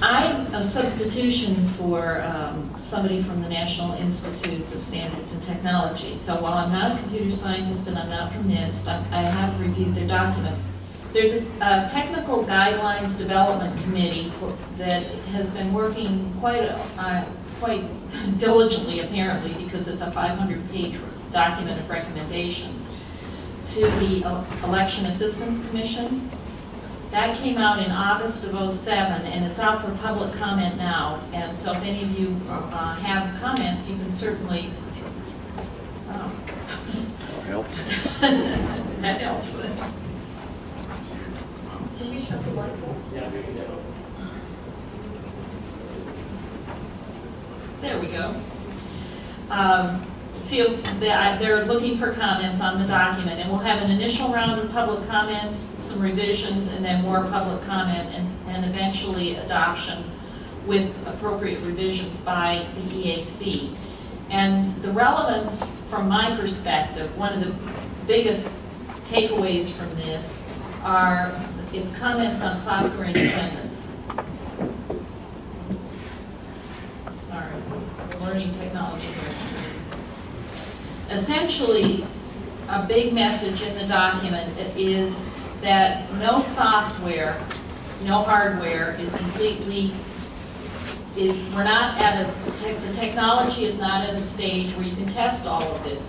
I'm a substitution for somebody from the National Institutes of Standards and Technology. So while I'm not a computer scientist and I'm not from NIST, I have reviewed their documents. There's a technical guidelines development committee that has been working quite diligently, apparently, because it's a 500-page document of recommendations to the Election Assistance Commission. That came out in August of '07, and it's out for public comment now. And so if any of you have comments, you can certainly... That helps. That helps. Can you shut the lights off? Yeah, we can go. There we go. Feel that they're looking for comments on the document, and we'll have an initial round of public comments, some revisions, and then more public comment, and eventually adoption with appropriate revisions by the EAC. And the relevance from my perspective, one of the biggest takeaways from this are its comments on software independence. Sorry, we're learning technology here. Essentially, a big message in the document is that no software, no hardware is completely, we're not at the technology is not at a stage where you can test all of this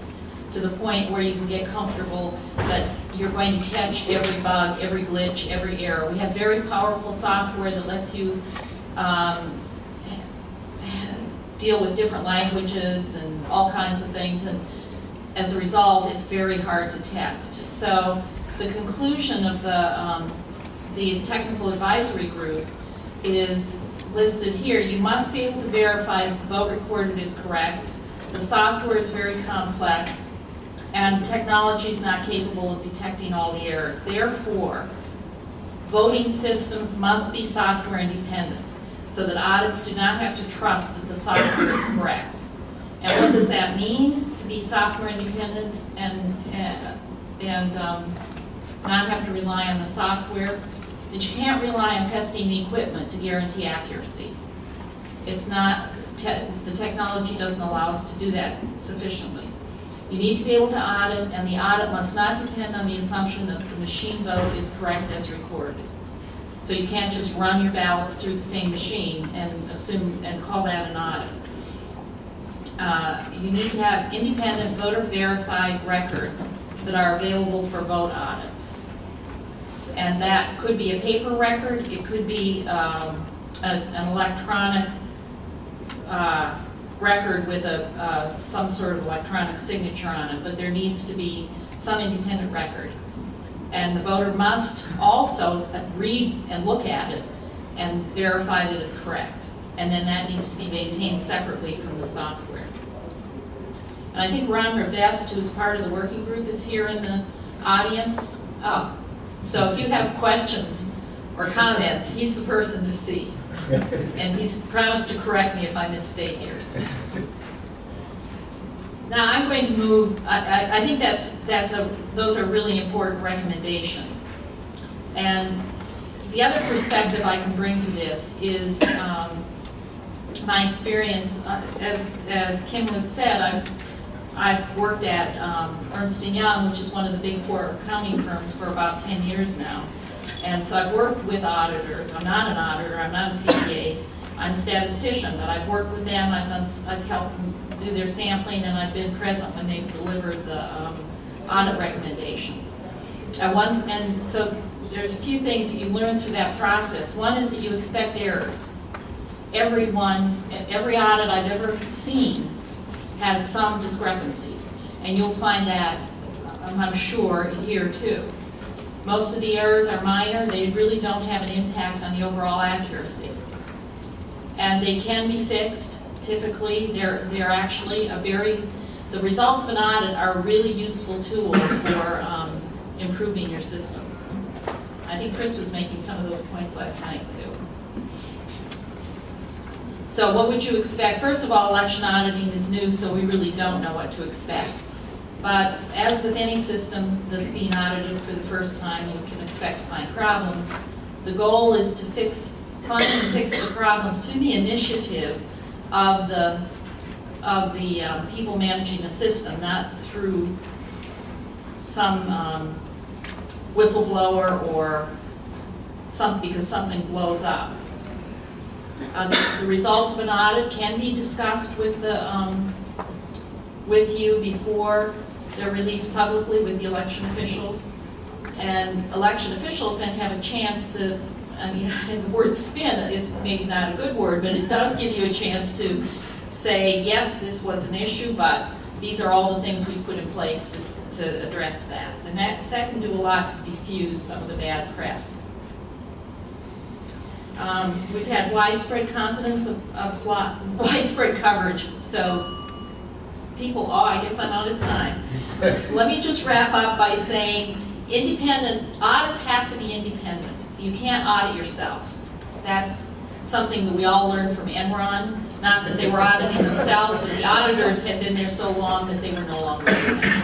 to the point where you can get comfortable that you're going to catch every bug, every glitch, every error. We have very powerful software that lets you deal with different languages and all kinds of things, and as a result, it's very hard to test. So the conclusion of the technical advisory group is listed here. You must be able to verify if the vote recorded is correct. The software is very complex, and technology is not capable of detecting all the errors. Therefore, voting systems must be software independent so that audits do not have to trust that the software is correct. And what does that mean, to be software independent and not have to rely on the software? That you can't rely on testing the equipment to guarantee accuracy. It's not, the technology doesn't allow us to do that sufficiently. You need to be able to audit, and the audit must not depend on the assumption that the machine vote is correct as recorded. So you can't just run your ballots through the same machine and assume and call that an audit. You need to have independent voter verified records that are available for vote audits. And that could be a paper record, it could be an electronic record with some sort of electronic signature on it, but there needs to be some independent record. And the voter must also read and look at it and verify that it's correct. And then that needs to be maintained separately from the software. And I think Ron Revest, who is part of the working group, is here in the audience. Oh, so if you have questions or comments, he's the person to see. And he's promised to correct me if I misstate here. Now I'm going to move, I think those are really important recommendations. And the other perspective I can bring to this is my experience, as Kim has said, I've worked at Ernst & Young, which is one of the big 4 accounting firms, for about 10 years now. And so I've worked with auditors. I'm not an auditor, I'm not a CPA, I'm a statistician, but I've worked with them, I've helped them do their sampling, and I've been present when they've delivered the audit recommendations. And so there's a few things that you learn through that process. One is that you expect errors. Every audit I've ever seen has some discrepancies, and you'll find that, I'm sure, here too. Most of the errors are minor, they really don't have an impact on the overall accuracy. And they can be fixed. Typically, they're actually the results of an audit are a really useful tool for improving your system. I think Fritz was making some of those points last night too. So what would you expect? First of all, election auditing is new, so we really don't know what to expect. But as with any system that's being audited for the first time, you can expect to find problems. The goal is to fix finds and fixes the problems through the initiative of the people managing the system, not through some whistleblower or because something blows up. The results of an audit can be discussed with you before they're released publicly with the election officials. And election officials then have a chance to, I mean, the word spin is maybe not a good word, but it does give you a chance to say, yes, this was an issue, but these are all the things we put in place to address that. And that can do a lot to diffuse some of the bad press. We've had widespread confidence of widespread coverage, so people, I guess I'm out of time. Let me just wrap up by saying independent audits have to be independent. You can't audit yourself. That's something that we all learned from Enron. Not that they were auditing themselves, but the auditors had been there so long that they were no longer independent.